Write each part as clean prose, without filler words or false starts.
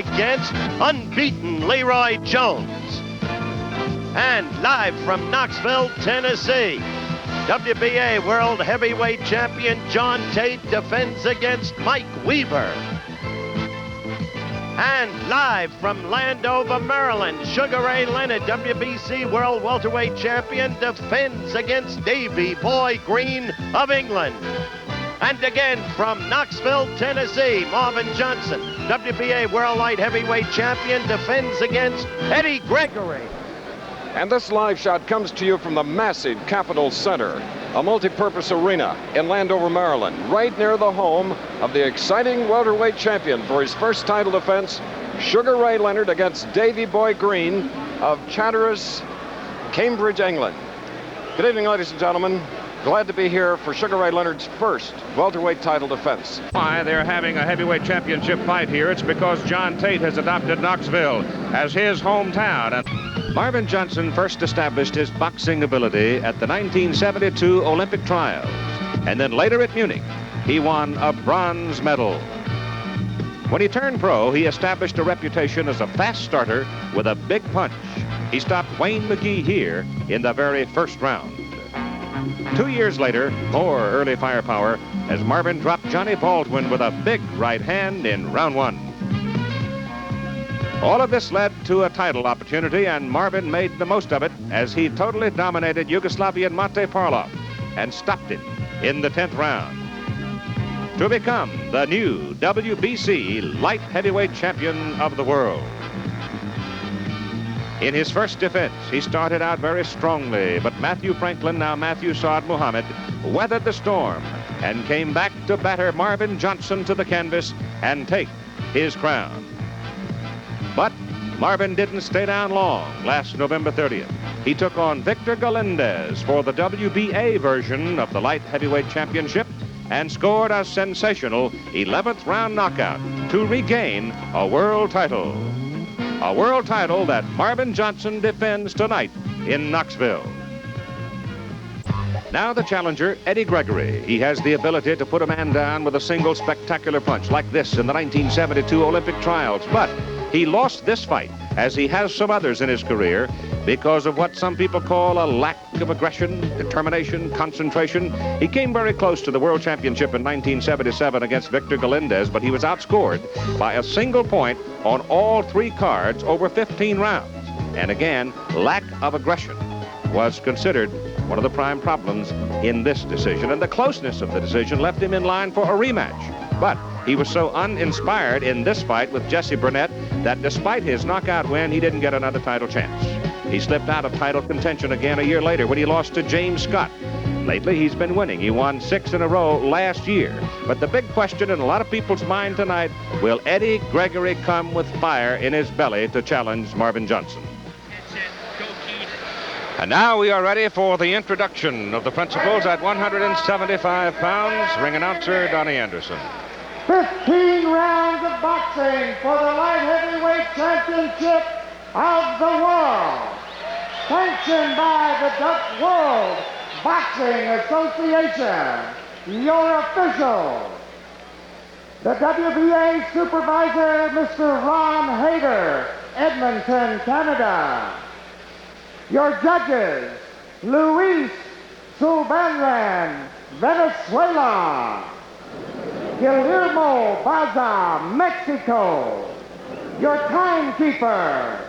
against unbeaten Leroy Jones. And live from Knoxville, Tennessee, WBA World Heavyweight Champion John Tate defends against Mike Weaver. And live from Landover, Maryland, Sugar Ray Leonard, WBC World Welterweight Champion, defends against Davey Boy Green of England. And again from Knoxville, Tennessee, Marvin Johnson, WBA World Light Heavyweight Champion, defends against Eddie Gregory. And this live shot comes to you from the massive Capitol Center, a multi-purpose arena in Landover, Maryland, right near the home of the exciting welterweight champion for his first title defense, Sugar Ray Leonard, against Davey Boy Green of Chatteris, Cambridge, England. Good evening, ladies and gentlemen. Glad to be here for Sugar Ray Leonard's first welterweight title defense. Why they're having a heavyweight championship fight here, it's because John Tate has adopted Knoxville as his hometown. And Marvin Johnson first established his boxing ability at the 1972 Olympic trials, and then later at Munich, he won a bronze medal. When he turned pro, he established a reputation as a fast starter with a big punch. He stopped Wayne McGee here in the very first round. 2 years later, more early firepower as Marvin dropped Johnny Baldwin with a big right hand in round one. All of this led to a title opportunity, and Marvin made the most of it as he totally dominated Yugoslavian Mate Parlov and stopped him in the 10th round to become the new WBC light heavyweight champion of the world. In his first defense, he started out very strongly, but Matthew Franklin, now Matthew Saad Muhammad, weathered the storm and came back to batter Marvin Johnson to the canvas and take his crown. But Marvin didn't stay down long. Last November 30th, he took on Victor Galindez for the WBA version of the light heavyweight championship and scored a sensational 11th round knockout to regain a world title. A world title that Marvin Johnson defends tonight in Knoxville. Now the challenger, Eddie Gregory. He has the ability to put a man down with a single spectacular punch like this in the 1972 Olympic trials. But he lost this fight, as he has some others in his career, because of what some people call a lack of aggression, determination, concentration. He came very close to the World Championship in 1977 against Victor Galindez, but he was outscored by a single point on all three cards over 15 rounds. And again, lack of aggression was considered one of the prime problems in this decision, and the closeness of the decision left him in line for a rematch. But he was so uninspired in this fight with Jesse Burnett that despite his knockout win, he didn't get another title chance. He slipped out of title contention again a year later when he lost to James Scott. Lately, he's been winning. He won 6 in a row last year. But the big question in a lot of people's mind tonight, will Eddie Gregory come with fire in his belly to challenge Marvin Johnson? And now we are ready for the introduction of the principals at 175 pounds. Ring announcer, Donnie Anderson. 15 rounds of boxing for the light heavyweight championship of the world. Sanctioned by the World Boxing Association. Your official, the WBA supervisor, Mr. Ron Hader, Edmonton, Canada. Your judges, Luis Subanran, Venezuela. Guillermo Baza, Mexico. Your timekeeper,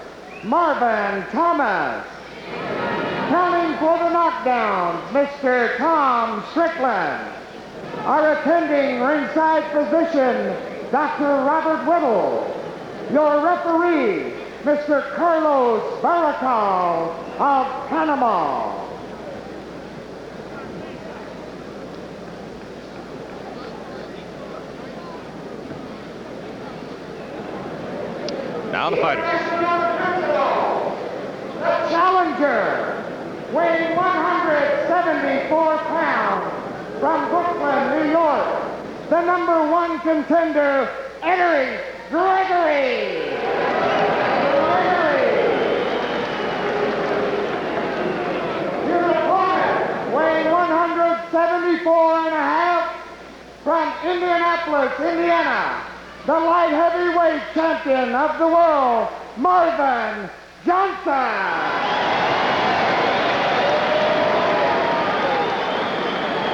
Marvin Thomas. Counting for the knockdowns, Mr. Tom Strickland. Our attending ringside physician, Dr. Robert Whittle. Your referee, Mr. Carlos Barracal of Panama. Now the fighters. The challenger, weighing 174 pounds, from Brooklyn, New York, the #1 contender, Eddie Gregory. Your opponent, weighing 174 and a half, from Indianapolis, Indiana, the light heavyweight champion of the world, Marvin Johnson.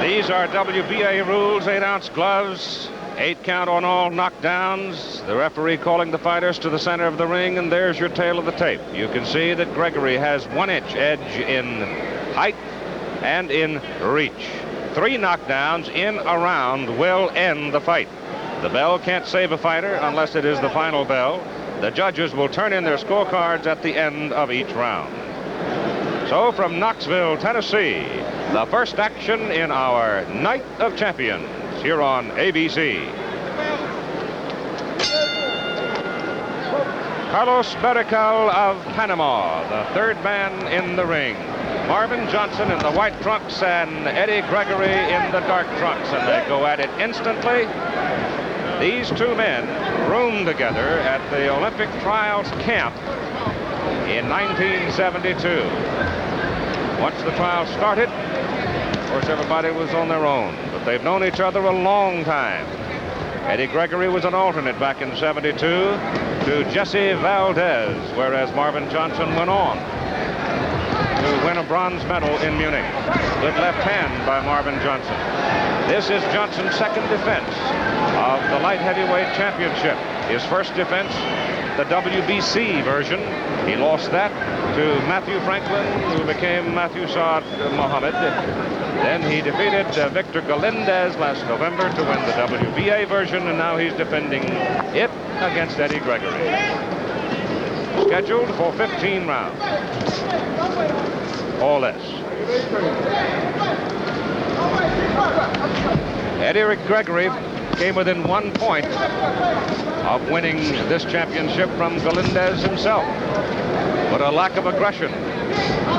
These are WBA rules, 8-ounce gloves, 8 count on all knockdowns. The referee calling the fighters to the center of the ring, and there's your tail of the tape. You can see that Gregory has 1-inch edge in height and in reach. 3 knockdowns in a round will end the fight. The bell can't save a fighter unless it is the final bell. The judges will turn in their scorecards at the end of each round. So from Knoxville, Tennessee, the first action in our Night of Champions here on ABC. Carlos Berical of Panama, the third man in the ring. Marvin Johnson in the white trunks and Eddie Gregory in the dark trunks, and they go at it instantly. These two men roomed together at the Olympic Trials camp in 1972. Once the trials started, of course, everybody was on their own, but they've known each other a long time. Eddie Gregory was an alternate back in '72 to Jesse Valdez, whereas Marvin Johnson went on to win a bronze medal in Munich. Good left hand by Marvin Johnson. This is Johnson's second defense of the light heavyweight championship. His first defense, the WBC version. He lost that to Matthew Franklin, who became Matthew Saad Mohammed. Then he defeated Victor Galindez last November to win the WBA version, and now he's defending it against Eddie Gregory. Scheduled for 15 rounds or less. Eddie Gregory came within 1 point of winning this championship from Galindez himself, but a lack of aggression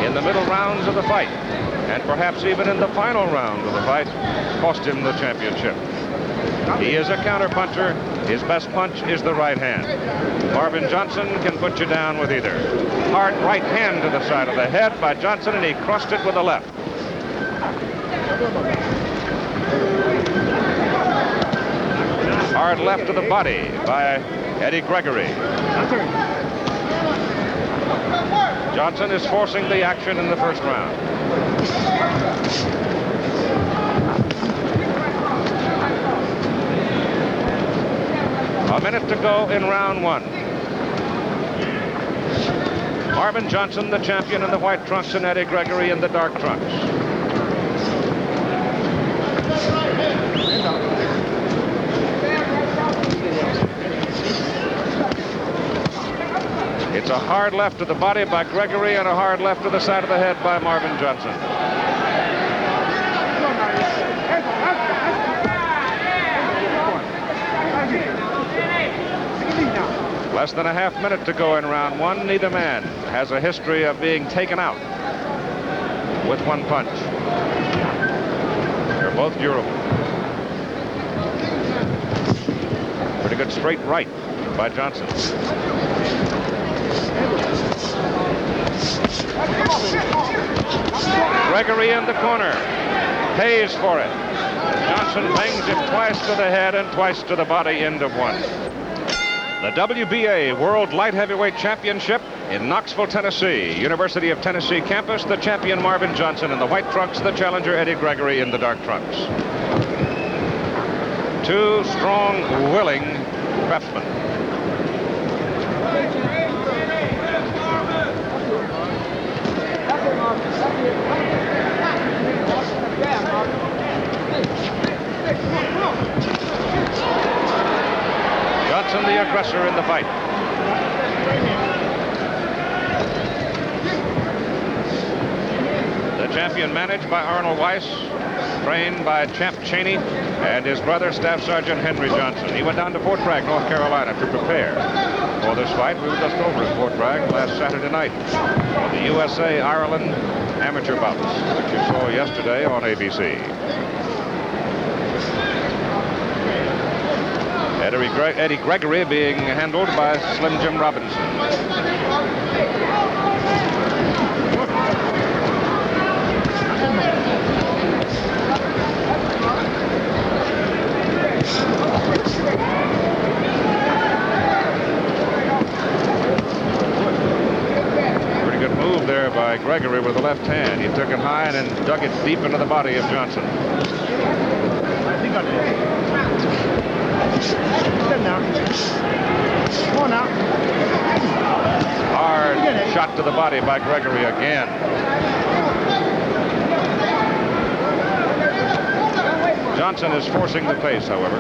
in the middle rounds of the fight, and perhaps even in the final round of the fight, cost him the championship. He is a counterpuncher. His best punch is the right hand. Marvin Johnson can put you down with either. Hard right hand to the side of the head by Johnson, and he crushed it with the left. Hard left to the body by Eddie Gregory. Johnson is forcing the action in the first round. A minute to go in round 1. Marvin Johnson, the champion, in the white trunks, and Eddie Gregory in the dark trunks. It's a hard left to the body by Gregory and a hard left to the side of the head by Marvin Johnson. Less than a half minute to go in round 1. Neither man has a history of being taken out with one punch. They're both durable. Pretty good straight right by Johnson. Gregory in the corner, pays for it. Johnson bangs him twice to the head and twice to the body, end of 1. The WBA World Light Heavyweight Championship in Knoxville, Tennessee. University of Tennessee campus, the champion Marvin Johnson in the white trunks, the challenger Eddie Gregory in the dark trunks. Two strong, willing craftsmen. Johnson, the aggressor in the fight. The champion managed by Arnold Weiss, trained by Champ Chaney and his brother, Staff Sergeant Henry Johnson. He went down to Fort Bragg, North Carolina to prepare for this fight. We were just over at Fort Bragg last Saturday night for the USA-Ireland amateur bouts, which you saw yesterday on ABC. Eddie Gregory being handled by Slim Jim Robinson. there by Gregory with the left hand. He took it high and then dug it deep into the body of Johnson. Hard shot to the body by Gregory again. Johnson is forcing the pace, however.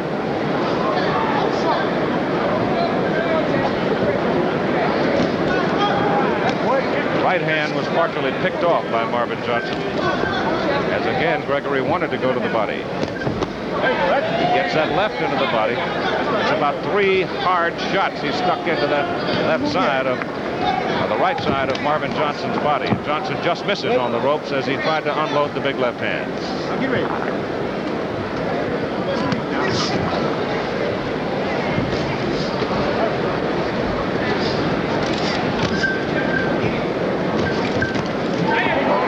Right hand was partially picked off by Marvin Johnson, as again Gregory wanted to go to the body. He gets that left into the body. It's about 3 hard shots he stuck into that left side of the right side of Marvin Johnson's body. Johnson just misses on the ropes as he tried to unload the big left hand. Get ready.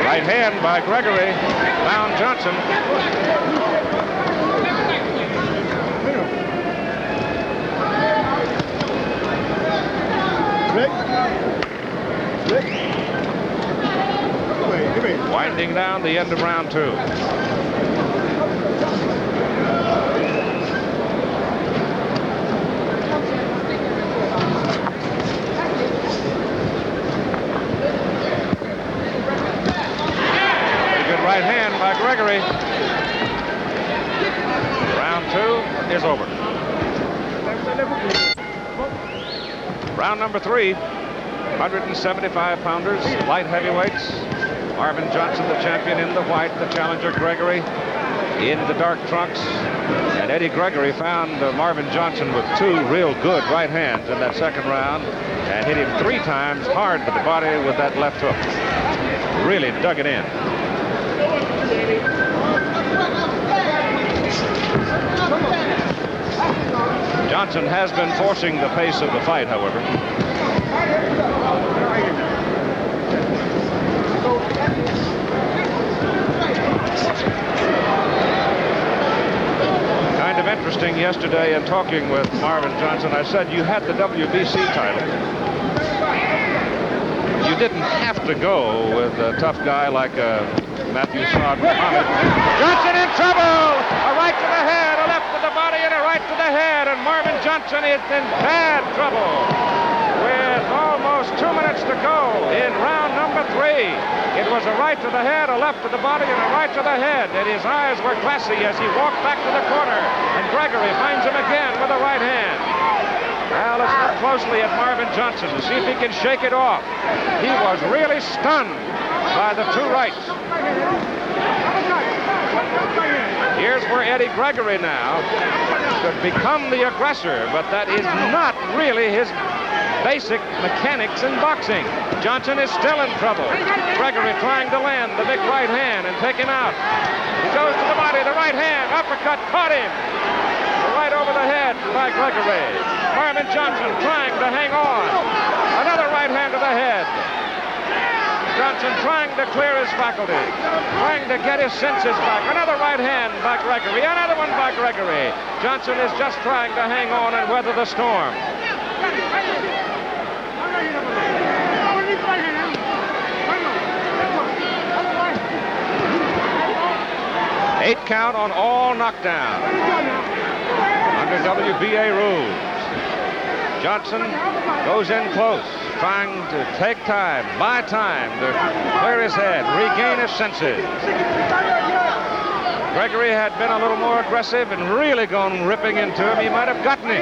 Right hand by Gregory found Johnson. Winding down the end of round 2. Right hand by Gregory. Round 2 is over. Round number 3, 175-pounders, light heavyweights. Marvin Johnson, the champion, in the white. The challenger, Gregory, in the dark trunks. And Eddie Gregory found Marvin Johnson with 2 real good right hands in that second round and hit him 3 times hard to the body with that left hook. Really dug it in. Johnson has been forcing the pace of the fight, however. Kind of interesting yesterday in talking with Marvin Johnson. I said, you had the WBC title. You didn't have to go with a tough guy like Matthew Saad Muhammad. Johnson in trouble! A right to the head, a left to the body, and a right to the head. And Marvin Johnson is in bad trouble with almost 2 minutes to go in round number 3. It was a right to the head, a left to the body, and a right to the head. And his eyes were glassy as he walked back to the corner. And Gregory finds him again with a right hand. Now let's look closely at Marvin Johnson to see if he can shake it off. He was really stunned by the 2 rights. Here's where Eddie Gregory now could become the aggressor, but that is not really his basic mechanics in boxing. Johnson is still in trouble. Gregory trying to land the big right hand and take him out. He goes to the body, the right hand, uppercut, caught him. Right over the head by Gregory. Marvin Johnson trying to hang on. Another right hand to the head. Johnson trying to clear his faculties, trying to get his senses back. Another right hand by Gregory, another one by Gregory. Johnson is just trying to hang on and weather the storm. 8 count on all knockdowns under WBA rules. Johnson goes in close, trying to take time, buy time to clear his head, regain his senses. Gregory had been a little more aggressive and really gone ripping into him. He might have gotten him.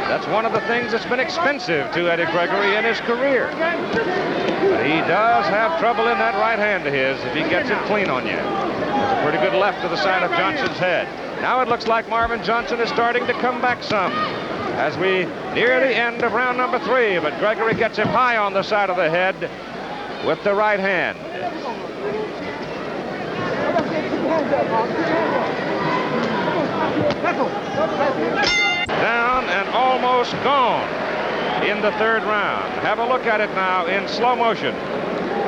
That's one of the things that's been expensive to Eddie Gregory in his career. But he does have trouble in that right hand of his if he gets it clean on you. There's a pretty good left to the side of Johnson's head. Now it looks like Marvin Johnson is starting to come back some as we near the end of round number 3, but Gregory gets him high on the side of the head with the right hand. Down and almost gone in the 3rd round. Have a look at it now in slow motion.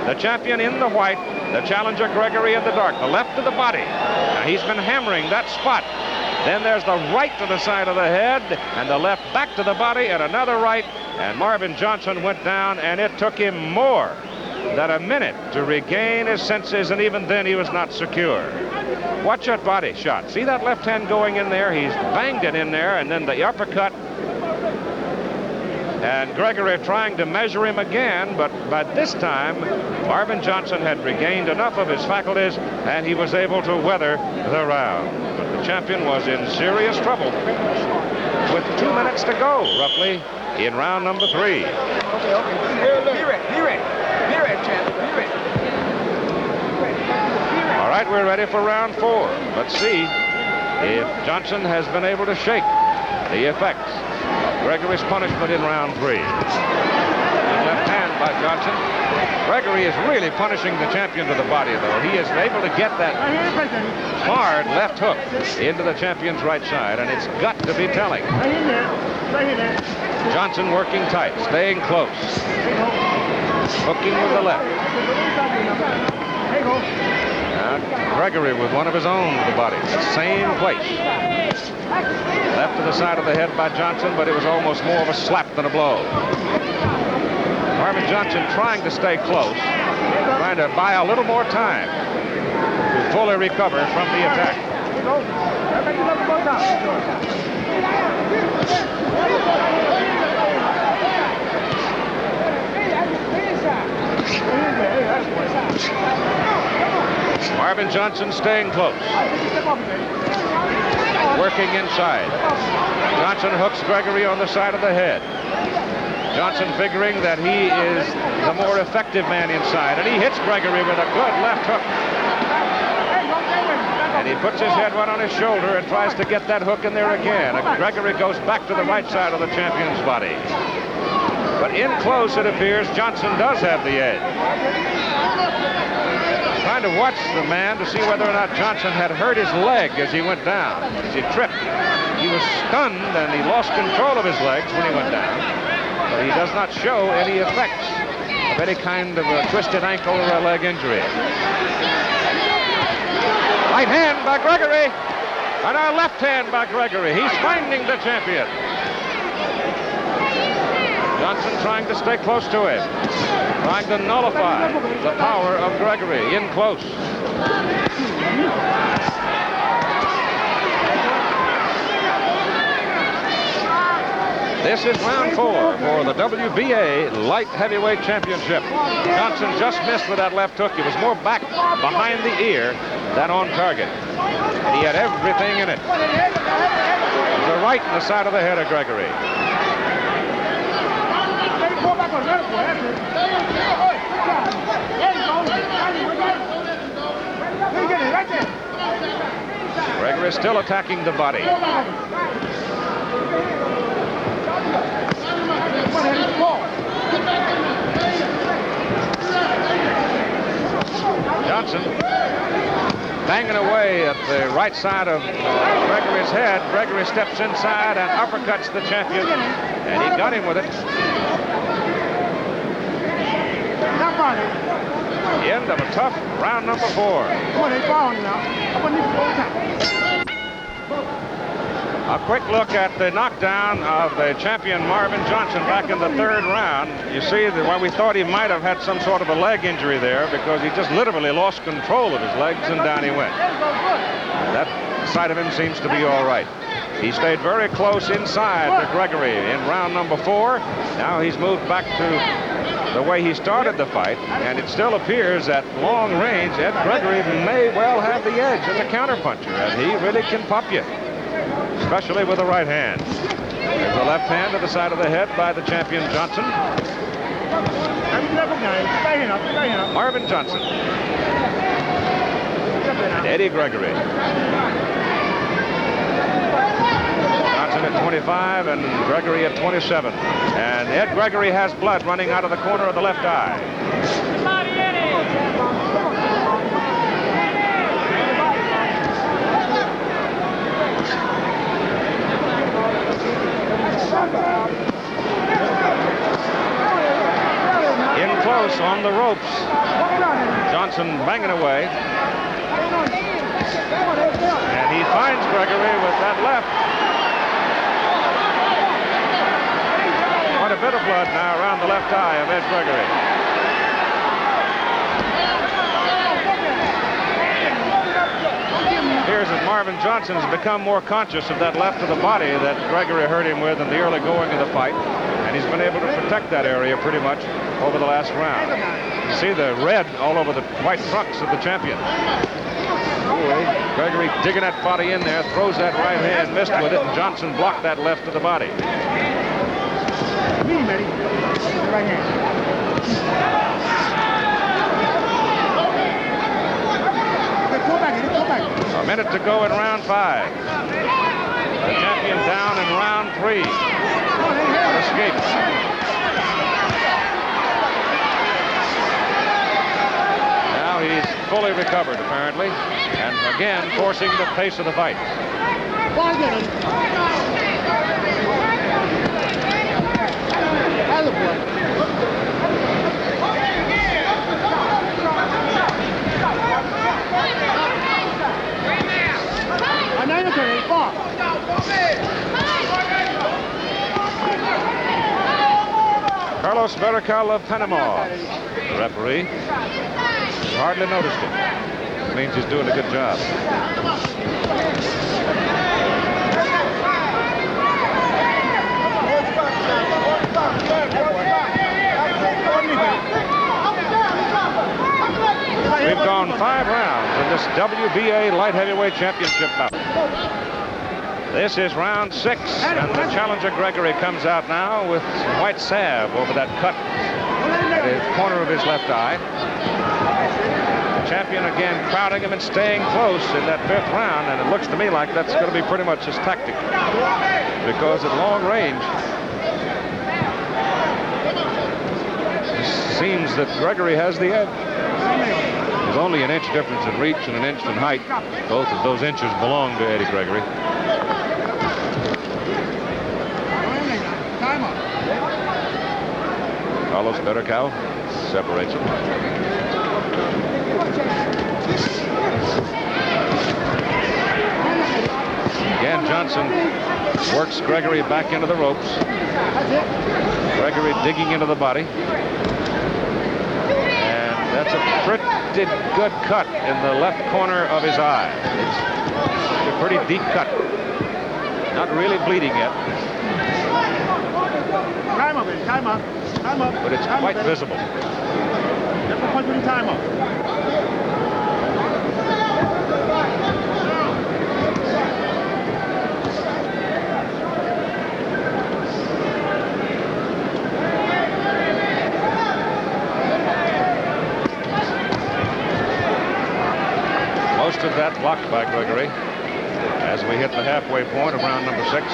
The champion in the white, the challenger Gregory in the dark, the left to the body. Now he's been hammering that spot. Then there's the right to the side of the head and the left back to the body and another right. And Marvin Johnson went down, and it took him more that a minute to regain his senses, and even then he was not secure. Watch that body shot. See that left hand going in there? He's banged it in there, and then the uppercut. And Gregory trying to measure him again, but by this time, Marvin Johnson had regained enough of his faculties, and he was able to weather the round. But the champion was in serious trouble with 2 minutes to go, roughly, in round number 3. Be ready, champ. Be ready. All right, we're ready for round 4. Let's see if Johnson has been able to shake the effects of Gregory's punishment in round 3. Left hand by Johnson. Gregory is really punishing the champion to the body, though. He is able to get that hard left hook into the champion's right side, and it's got to be telling. Johnson working tight, staying close. Hooking with the left. Now Gregory with one of his own to the body. Same place. Left to the side of the head by Johnson, but it was almost more of a slap than a blow. Marvin Johnson trying to stay close, trying to buy a little more time to fully recover from the attack. Marvin Johnson staying close. Working inside. Johnson hooks Gregory on the side of the head. Johnson figuring that he is the more effective man inside, and he hits Gregory with a good left hook. And he puts his head right on his shoulder and tries to get that hook in there again. Gregory goes back to the right side of the champion's body. But in close, it appears Johnson does have the edge. Trying to watch the man to see whether or not Johnson had hurt his leg as he went down. As he tripped, he was stunned and he lost control of his legs when he went down. But he does not show any effects of any kind of a twisted ankle or a leg injury. Right hand by Gregory, and a left hand by Gregory. He's finding the champion. Johnson trying to stay close to him, trying to nullify the power of Gregory in close. This is round 4 for the WBA Light Heavyweight Championship. Johnson just missed with that left hook. It was more back behind the ear than on target. He had everything in it. The right in the side of the head of Gregory. Gregory is still attacking the body. Johnson banging away at the right side of Gregory's head. Gregory steps inside and uppercuts the champion, and he got him with it. The end of a tough round number 4. A quick look at the knockdown of the champion Marvin Johnson back in the 3rd round. You see that while we thought he might have had some sort of a leg injury there because he just literally lost control of his legs and down he went. That side of him seems to be all right. He stayed very close inside to Gregory in round number 4. Now he's moved back to the way he started the fight, and it still appears at long range Ed Gregory may well have the edge as a counterpuncher, and he really can pop you, especially with the right hand. There's a left hand to the side of the head by the champion Johnson. Marvin Johnson and Eddie Gregory. Johnson at 25 and Gregory at 27. And Ed Gregory has blood running out of the corner of the left eye. In close on the ropes. Johnson banging away. And he finds Gregory with that left. Quite a bit of blood now around the left eye of Ed Gregory. appears that Marvin Johnson has become more conscious of that left to the body that Gregory hurt him with in the early going of the fight. And he's been able to protect that area pretty much over the last round. You see the red all over the white trunks of the champion. Gregory digging that body in there, throws that right hand, missed with it, and Johnson blocked that left to the body. Right hand. A minute to go in round 5. The champion down in round 3. Escape. Now he's fully recovered, apparently, and again forcing the pace of the fight. Carlos Verical of Panama, the referee, hardly noticed him. It means he's doing a good job. We've gone 5 rounds in this WBA light heavyweight championship bout. This is round 6, and the challenger Gregory comes out now with some white salve over that cut at the corner of his left eye. The champion again crowding him and staying close in that 5th round, and it looks to me like that's going to be pretty much his tactic, because at long range it seems that Gregory has the edge. There's only an inch difference in reach and an inch in height. Both of those inches belong to Eddie Gregory. Carlos Verical separates him. Again, Johnson works Gregory back into the ropes. Gregory digging into the body. And that's a pretty good cut in the left corner of his eye. It's a pretty deep cut. Not really bleeding yet. Time up, time up. Time up. But it's quite visible. That's a punch with time up. Most of that blocked by Gregory as we hit the halfway point of round number 6.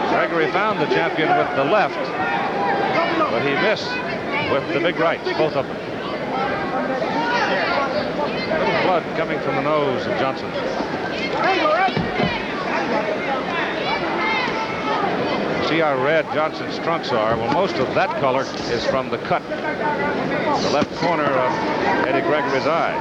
Gregory found the champion with the left, but he missed with the big rights, both of them. Little blood coming from the nose of Johnson. See how red Johnson's trunks are? Well, most of that color is from the cut, the left corner of Eddie Gregory's eye.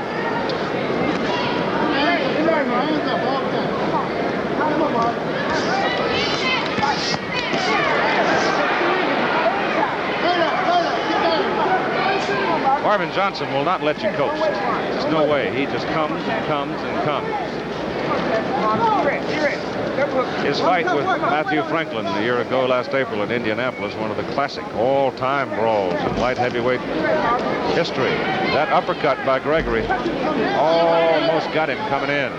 Marvin Johnson will not let you coast. There's no way. He just comes and comes and comes. His fight with Matthew Franklin a year ago last April in Indianapolis, one of the classic all-time brawls in light heavyweight history. That uppercut by Gregory almost got him coming in.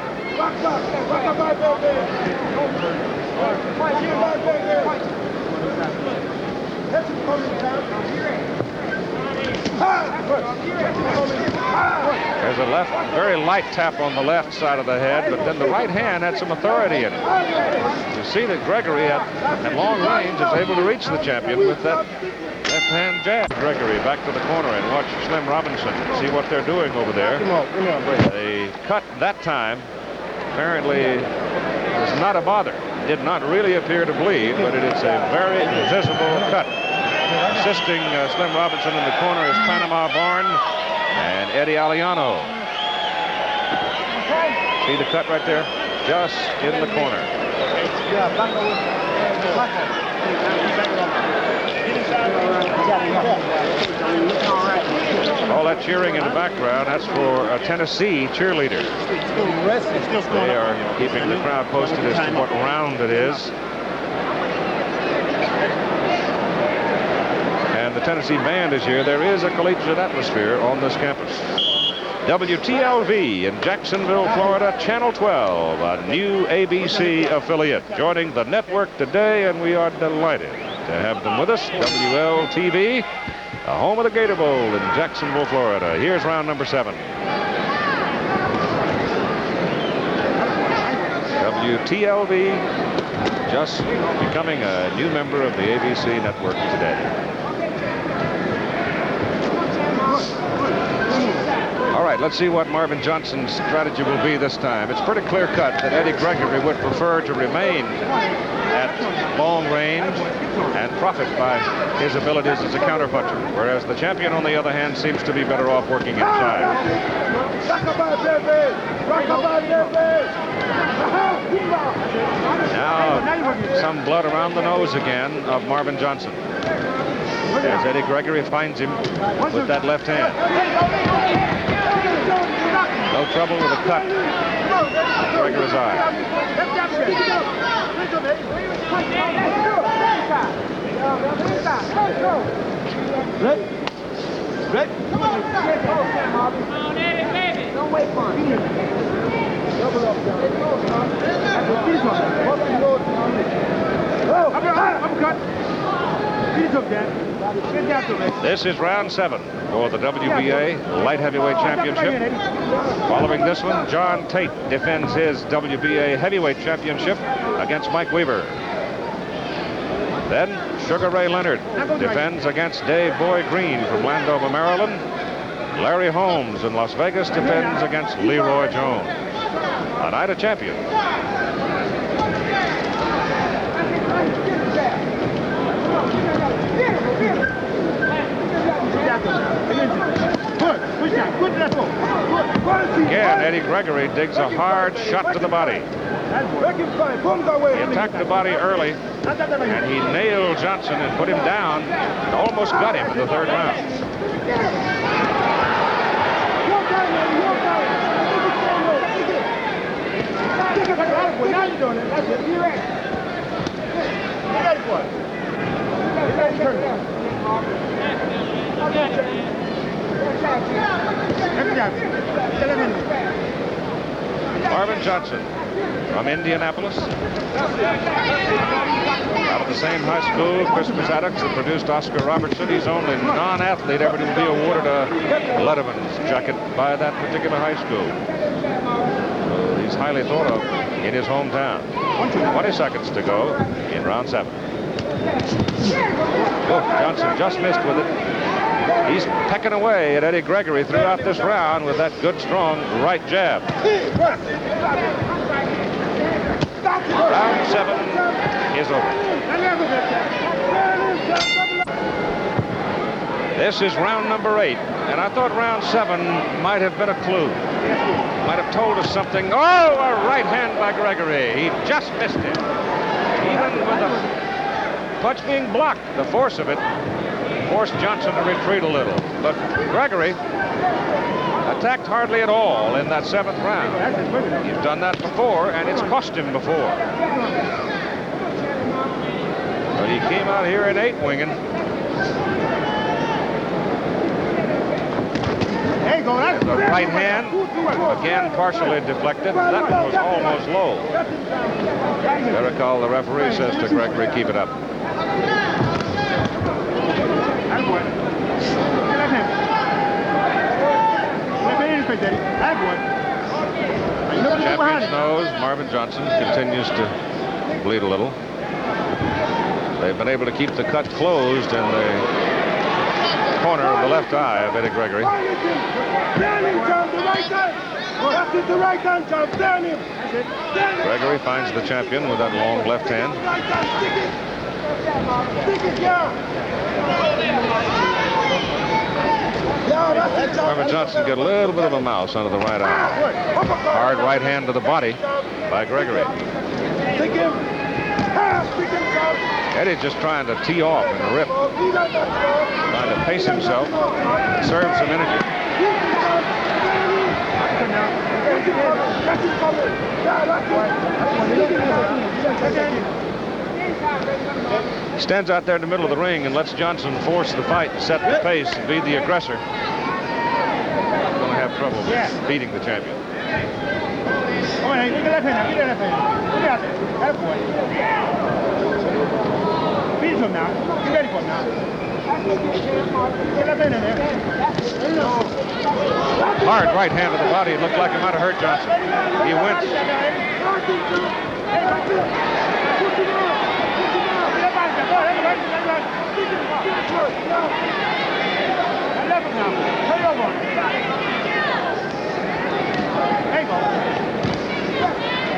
There's a left, very light tap on the left side of the head, but then the right hand had some authority in it. You see that Gregory at long range is able to reach the champion with that left hand jab. Gregory back to the corner and watch Slim Robinson. See what they're doing over there. The cut that time apparently was not a bother. Did not really appear to bleed, but it is a very visible cut. Assisting Slim Robinson in the corner is Panama Barn and Eddie Aliano. See the cut right there? Just in the corner. All that cheering in the background, that's for a Tennessee cheerleader. They are keeping the crowd posted as to what round it is. And the Tennessee band is here. There is a collegiate atmosphere on this campus. WTLV in Jacksonville, Florida, Channel 12, a new ABC affiliate, joining the network today, and we are delighted to have them with us. WLTV, the home of the Gator Bowl in Jacksonville, Florida. Here's round number 7. WTLV just becoming a new member of the ABC network today. All right, let's see what Marvin Johnson's strategy will be this time. It's pretty clear cut that Eddie Gregory would prefer to remain at long range and profit by his abilities as a counterpuncher, whereas the champion, on the other hand, seems to be better off working inside. Now, some blood around the nose again of Marvin Johnson, as Eddie Gregory finds him with that left hand. No trouble with a cut. Gregory's eye. Don't wait for him. This is round 7 for the WBA Light Heavyweight Championship. Following this one, John Tate defends his WBA Heavyweight Championship against Mike Weaver. Then Sugar Ray Leonard defends against Dave Boy Green from Landover, Maryland. Larry Holmes in Las Vegas defends against Leroy Jones. A night of champions. Again, Eddie Gregory digs a hard shot to the body. He attacked the body early, and he nailed Johnson and put him down and almost got him in the 3rd round. Marvin Johnson from Indianapolis, out of the same high school, Christmas Addicts, that produced Oscar Robertson. He's only non-athlete ever to be awarded a Letterman's jacket by that particular high school. So he's highly thought of in his hometown. 20 seconds to go in round 7. Oh, Johnson just missed with it. He's pecking away at Eddie Gregory throughout this round with that good, strong right jab. Round 7 is over. This is round number 8, and I thought round 7 might have been a clue. Might have told us something. Oh, a right hand by Gregory. He just missed it. Even with the punch being blocked, the force of it forced Johnson to retreat a little. But Gregory attacked hardly at all in that 7th round. He's done that before, and it's cost him before. But he came out here in 8 winging. The right hand, again partially deflected. That one was almost low. Bericall, the referee, says to Gregory, keep it up. Champion's nose, Marvin Johnson, continues to bleed a little. They've been able to keep the cut closed in the corner of the left eye of Eddie Gregory. Gregory finds the champion with that long left hand. Marvin Johnson get a little bit of a mouse under the right eye. Hard right hand to the body by Gregory. Eddie just trying to tee off in a rip. Trying to pace himself. Conserve some energy. He stands out there in the middle of the ring and lets Johnson force the fight, set the pace, and be the aggressor. Going to have trouble beating the champion. Come on, get that pin now. Get that pin. Get out there. That boy. Beat him now. Get ready for him now. Get that pin in there. Hard right hand to the body. It looked like it might have hurt Johnson. He winced.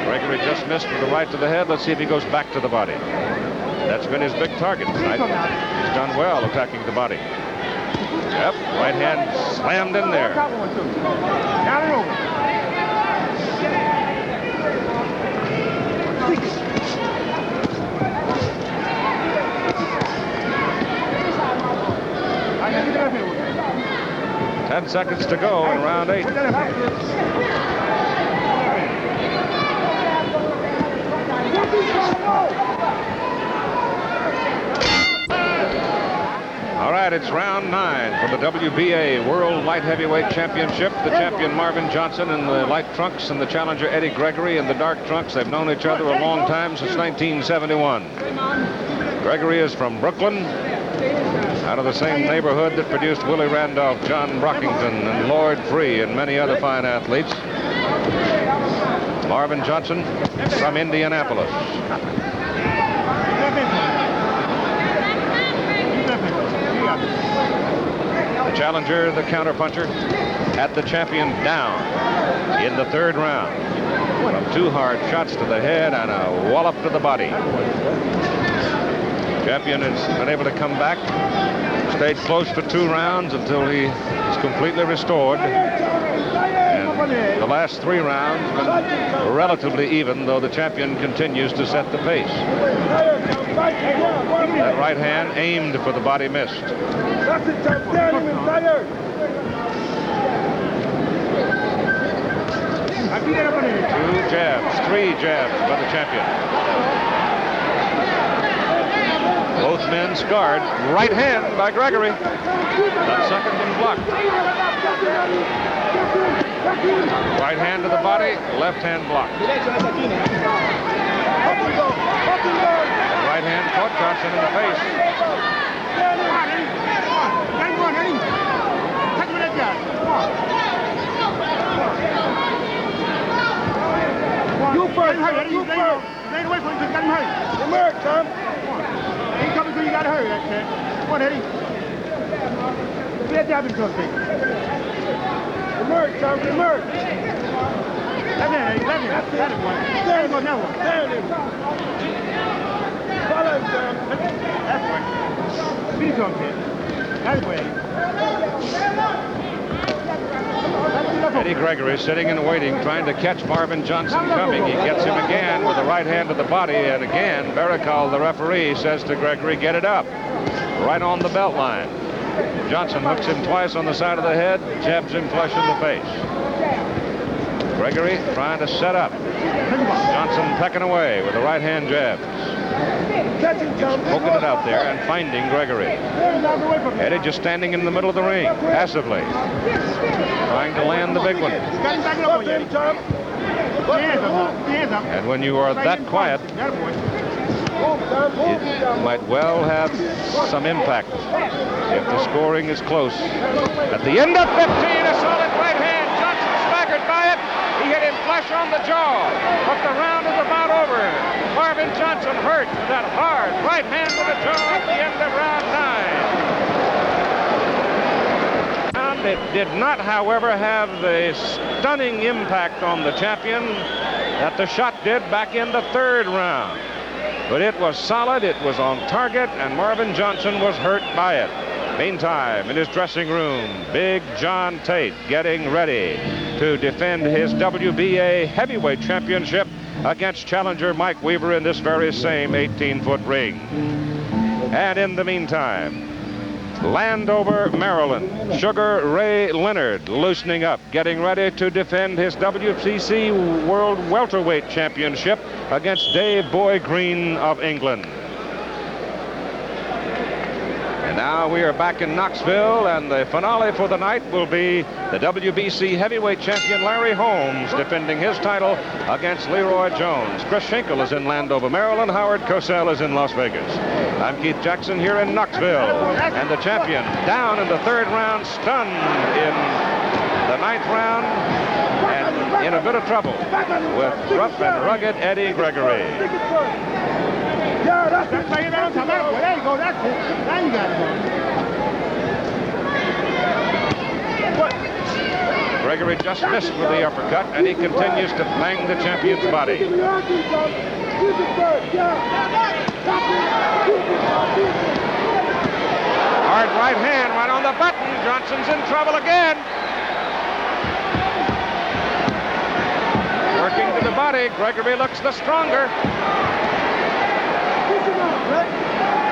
Gregory just missed with the right to the head. Let's see if he goes back to the body. That's been his big target tonight. He's done well attacking the body. Yep, right hand slammed in there. Down and over. I got to get up here with 10 seconds to go in round 8. All right, it's round 9 for the WBA World Light Heavyweight Championship. The champion Marvin Johnson in the light trunks and the challenger Eddie Gregory in the dark trunks. They've known each other a long time, since 1971. Gregory is from Brooklyn, out of the same neighborhood that produced Willie Randolph, John Brockington, and Lloyd Free, and many other fine athletes. Marvin Johnson from Indianapolis. The challenger, the counterpuncher, had the champion down in the 3rd round from 2 hard shots to the head and a wallop to the body. Champion has been able to come back, stayed close for 2 rounds until he is completely restored. And the last 3 rounds been relatively even, though the champion continues to set the pace. That right hand aimed for the body, missed. 2 jabs, 3 jabs by the champion. Both men scarred. Right hand by Gregory. That second one blocked. Right hand to the body, left hand blocked. Right hand caught Johnson in the face. You first. You first. Stay away from him. Just got him hurt. Come here, Tom. He coming through. You got to hurry, that cat. Come on, Eddie. Get that jab into him, big. Come here, Tom. Come here. Left hand, Eddie. Left hand. That is one. There you go, that one. There it is. Follow him, Tom. That's one. Beat him, kid. That's way, Eddie. Eddie Gregory sitting and waiting, trying to catch Marvin Johnson coming. He gets him again with the right hand to the body, and again, Baracol, the referee, says to Gregory, get it up, right on the belt line. Johnson hooks him twice on the side of the head, jabs him flush in the face. Gregory trying to set up. Johnson pecking away with the right hand jabs. Poking it out there and finding Gregory. Eddie just standing in the middle of the ring, passively, trying to land the big one. And when you are that quiet, it might well have some impact if the scoring is close. At the end of 15, a solid right hand. Johnson staggered by it. He hit him flush on the jaw. But the round is about over. Marvin Johnson hurt with that hard right hand to the jaw at the end of round 9. It did not, however, have the stunning impact on the champion that the shot did back in the 3rd round. But it was solid, it was on target, and Marvin Johnson was hurt by it. Meantime, in his dressing room, Big John Tate getting ready to defend his WBA heavyweight championship against challenger Mike Weaver in this very same 18-foot ring. And in the meantime, Landover, Maryland, Sugar Ray Leonard loosening up, getting ready to defend his WBC World Welterweight Championship against Dave Boy Green of England. And now we are back in Knoxville, and the finale for the night will be the WBC heavyweight champion Larry Holmes defending his title against Leroy Jones. Chris Schenkel is in Landover, Maryland. Howard Cosell is in Las Vegas. I'm Keith Jackson here in Knoxville, and the champion down in the third round, stunned in the ninth round, and in a bit of trouble with rough and rugged Eddie Gregory. Yeah, that's it. There you go. That's it. Now you got it. Gregory just missed with the uppercut, and he continues to bang the champion's body. Hard right hand right on the button. Johnson's in trouble again. Working to the body. Gregory looks the stronger.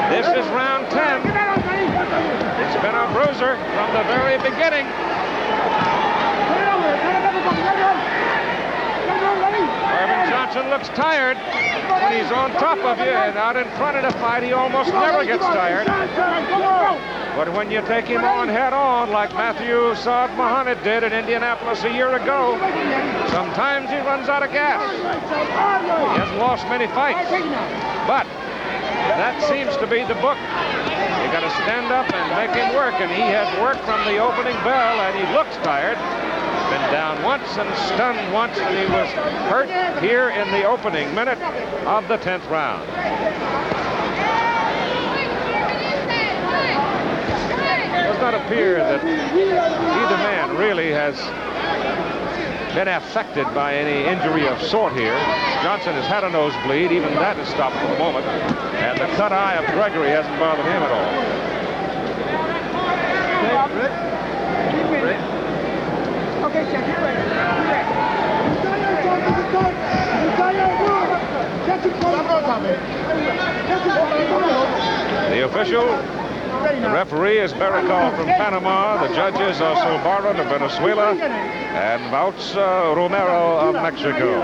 This is round 10. It's been a bruiser from the very beginning. Marvin Johnson looks tired when he's on top of you, and out in front of the fight, he almost never gets tired. But when you take him on head on, like Matthew Saad Muhammad did in Indianapolis a year ago, sometimes he runs out of gas. He hasn't lost many fights, but that seems to be the book. You got to stand up and make him work, and he has worked from the opening bell, and he looks tired. Been down once and stunned once, and he was hurt here in the opening minute of the 10th round. It does not appear that either man really has been affected by any injury of sort here. Johnson has had a nosebleed. Even that has stopped for the moment. And the cut eye of Gregory hasn't bothered him at all. Okay, check. You're ready. The official, the referee is Barricall from Panama. The judges are Solbaran of Venezuela and Vouts Romero of Mexico.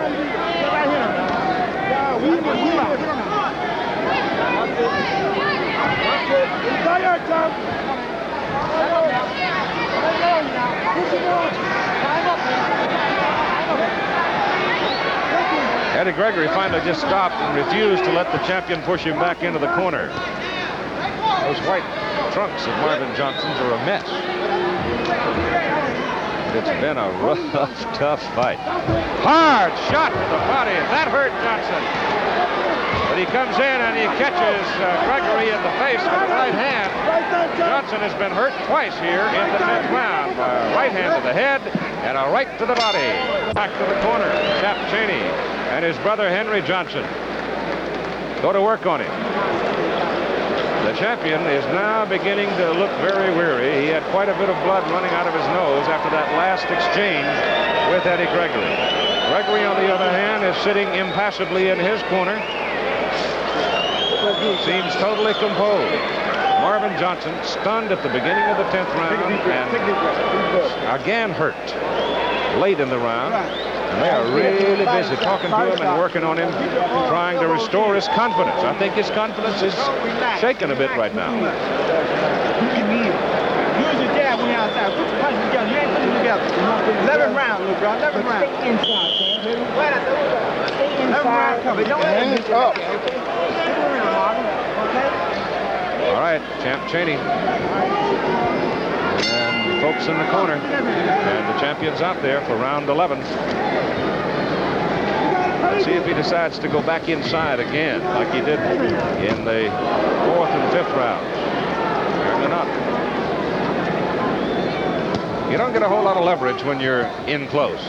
Eddie Gregory finally just stopped and refused to let the champion push him back into the corner. Those white trunks of Marvin Johnson's are a mess. It's been a rough, tough fight. Hard shot to the body. That hurt Johnson. But he comes in and he catches Gregory in the face with the right hand. Johnson has been hurt twice here in the 10th round. A right hand to the head and a right to the body. Back to the corner. Chap Cheney and his brother Henry Johnson go to work on him. The champion is now beginning to look very weary. He had quite a bit of blood running out of his nose after that last exchange with Eddie Gregory. Gregory, on the other hand, is sitting impassively in his corner. Seems totally composed. Marvin Johnson stunned at the beginning of the 10th round and again hurt late in the round. And they are really busy talking to him and working on him, trying to restore his confidence. I think his confidence is shaken a bit right now. Use your jab when you're outside. Put your punches together. You ain't putting them together. 11 rounds, little bro. 11 rounds. Stay inside, man. Stay inside. But don't hands up. All right, Champ Cheney. And folks in the corner. And the champion's out there for round 11. Let's see if he decides to go back inside again, like he did in the 4th and 5th rounds. Apparently not. You don't get a whole lot of leverage when you're in close.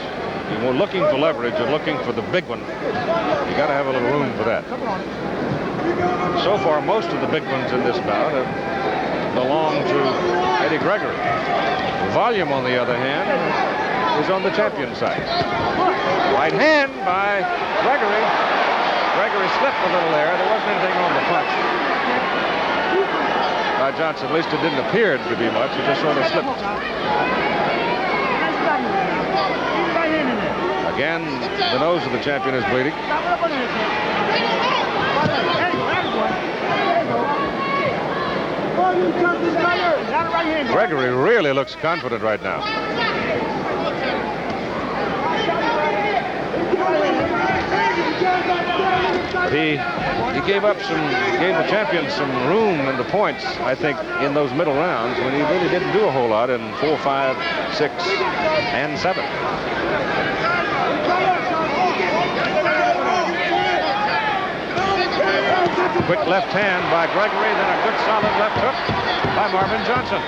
You're looking for leverage and looking for the big one. You got to have a little room for that. So far, most of the big ones in this bout have belonged to Eddie Gregory. Volume, on the other hand, is on the champion side. Right hand by Gregory. slip a little there. There wasn't anything on the punch. By Johnson, at least it didn't appear to be much. It just sort of slipped. Again, the nose of the champion is bleeding. Gregory really looks confident right now. But he gave the champion some room in the points, I think, in those middle rounds when he really didn't do a whole lot in 4, 5, 6, and 7. Quick left hand by Gregory, then a good solid left hook by Marvin Johnson.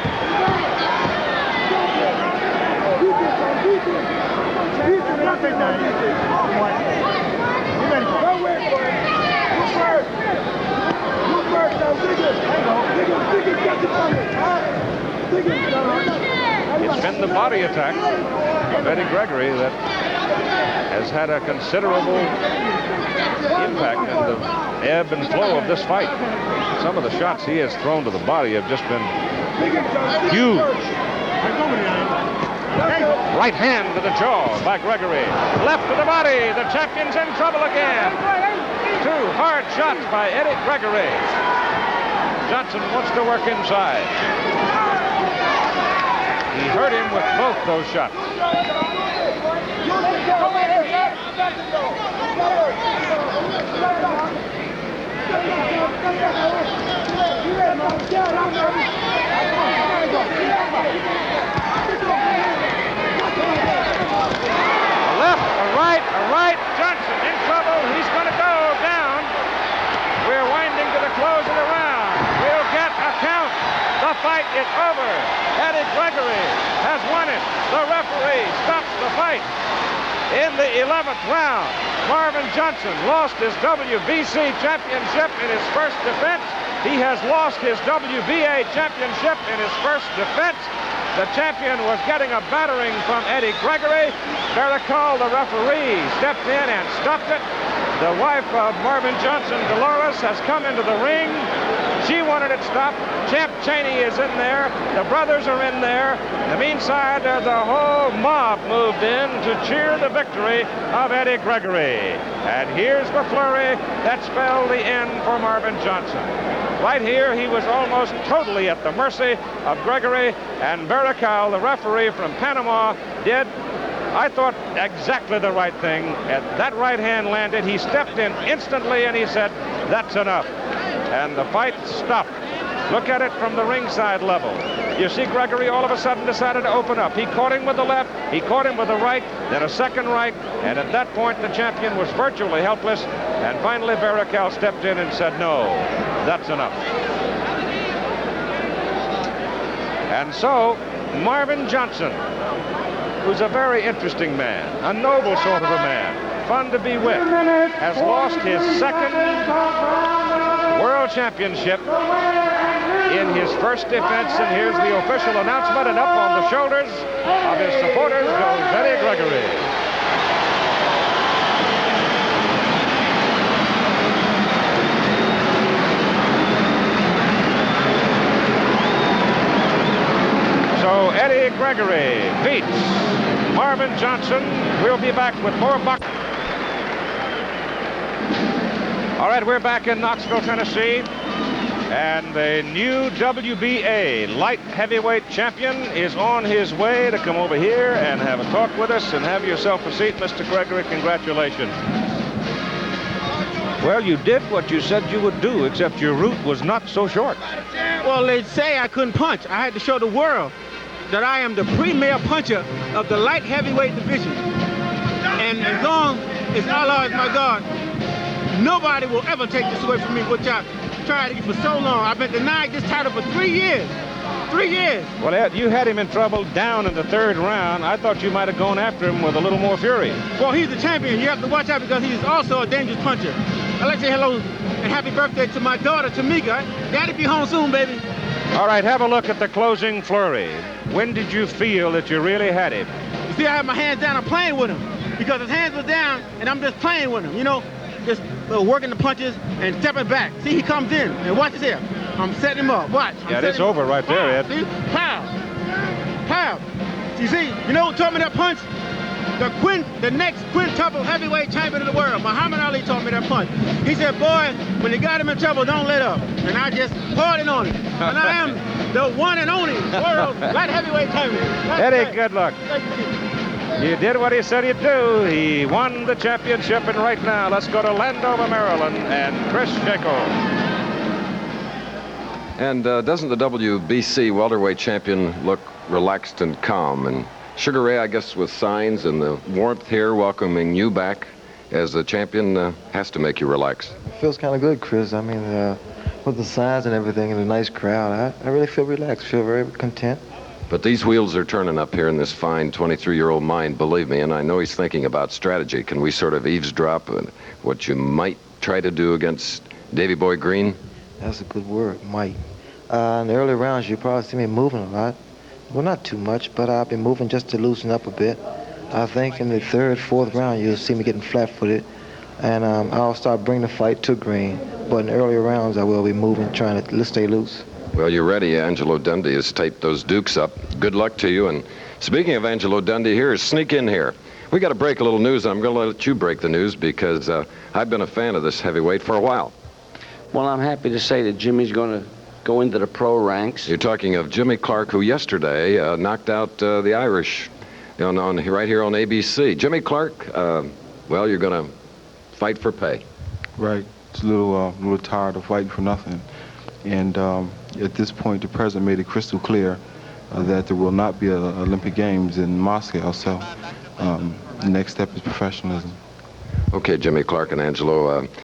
It's been the body attack of Eddie Gregory that has had a considerable impact on the ebb and flow of this fight. Some of the shots he has thrown to the body have just been huge. Right hand to the jaw by Gregory. Left to the body. The champion's in trouble again. 2 hard shots by Eddie Gregory. Johnson wants to work inside. He hurt him with both those shots. A right. Johnson in trouble. He's going to go down. We're winding to the close of the round. We'll get a count. The fight is over. Eddie Gregory has won it. The referee stops the fight. In the 11th round, Marvin Johnson lost his WBC championship in his first defense. He has lost his WBA championship in his first defense. The champion was getting a battering from Eddie Gregory. Baracol, the referee, stepped in and stopped it. The wife of Marvin Johnson, Dolores, has come into the ring. She wanted it stopped. Champ Chaney is in there. The brothers are in there. In the meantime, the whole mob moved in to cheer the victory of Eddie Gregory. And here's the flurry that spelled the end for Marvin Johnson. Right here, he was almost totally at the mercy of Gregory, and Baracol, the referee from Panama, did, I thought, exactly the right thing. And that right hand landed. He stepped in instantly, and he said, "That's enough." And the fight stopped. Look at it from the ringside level. You see Gregory all of a sudden decided to open up. He caught him with the left, he caught him with the right, then a second right, and at that point the champion was virtually helpless, and finally Baracol stepped in and said, "No, that's enough." And so Marvin Johnson, who's a very interesting man, a noble sort of a man, fun to be with, has lost his second world championship in his first defense, and here's the official announcement, and up on the shoulders of his supporters goes Eddie Gregory. So Eddie Gregory beats Marvin Johnson. We'll be back with more boxing. All right, we're back in Knoxville, Tennessee, and the new WBA light heavyweight champion is on his way to come over here and have a talk with us. And have yourself a seat, Mr. Gregory. Congratulations. Well, you did what you said you would do, except your route was not so short. Well, they say I couldn't punch. I had to show the world that I am the premier puncher of the light heavyweight division. And as long as Allah is my God, nobody will ever take this away from me, which I've tried to get for so long. I've been denied this title for 3 years. 3 years. Well, Ed, you had him in trouble down in the 3rd round. I thought you might have gone after him with a little more fury. Well, he's the champion. You have to watch out because he's also a dangerous puncher. I'd like to say hello and happy birthday to my daughter, Tamika. Daddy be home soon, baby. All right, have a look at the closing flurry. When did you feel that you really had him? You see, I had my hands down. I'm playing with him because his hands were down, and I'm just playing with him. You know, just working the punches and stepping back. See, he comes in, and watch this here. I'm setting him up. Watch. Yeah, it's over right there, Ed. See? Pow. Pow. You see, you know who taught me that punch? The next quintuple heavyweight champion of the world, Muhammad Ali, taught me that punch. He said, boy, when you got him in trouble, don't let up. And I just pardoned on him. And I am the one and only world light heavyweight champion. Eddie, good luck. You did what he said you'd do. He won the championship, and right now, let's go to Landover, Maryland, and Chris Jekyll. And doesn't the WBC welterweight champion look relaxed and calm? And Sugar Ray, I guess, with signs and the warmth here welcoming you back as the champion has to make you relax. It feels kind of good, Chris. I mean, with the signs and everything and the nice crowd, I really feel relaxed, feel very content. But these wheels are turning up here in this fine 23-year-old mind, believe me, and I know he's thinking about strategy. Can we sort of eavesdrop on what you might try to do against Davy Boy Green? That's a good word, might. In the early rounds, you probably see me moving a lot. Well, not too much, but I've been moving just to loosen up a bit. I think in the third, fourth round, you'll see me getting flat-footed, and I'll start bringing the fight to Green. But in the earlier rounds, I will be moving, trying to stay loose. Well, you're ready. Angelo Dundee has taped those dukes up. Good luck to you. And speaking of Angelo Dundee, sneak in here. We got to break a little news. I'm going to let you break the news because I've been a fan of this heavyweight for a while. Well, I'm happy to say that Jimmy's going to go into the pro ranks. You're talking of Jimmy Clark, who yesterday knocked out the Irish right here on ABC. Jimmy Clark, well, you're going to fight for pay. Right. It's a little tired of fighting for nothing. And at this point, the president made it crystal clear that there will not be Olympic Games in Moscow. So the next step is professionalism. Okay, Jimmy Clark and Angelo.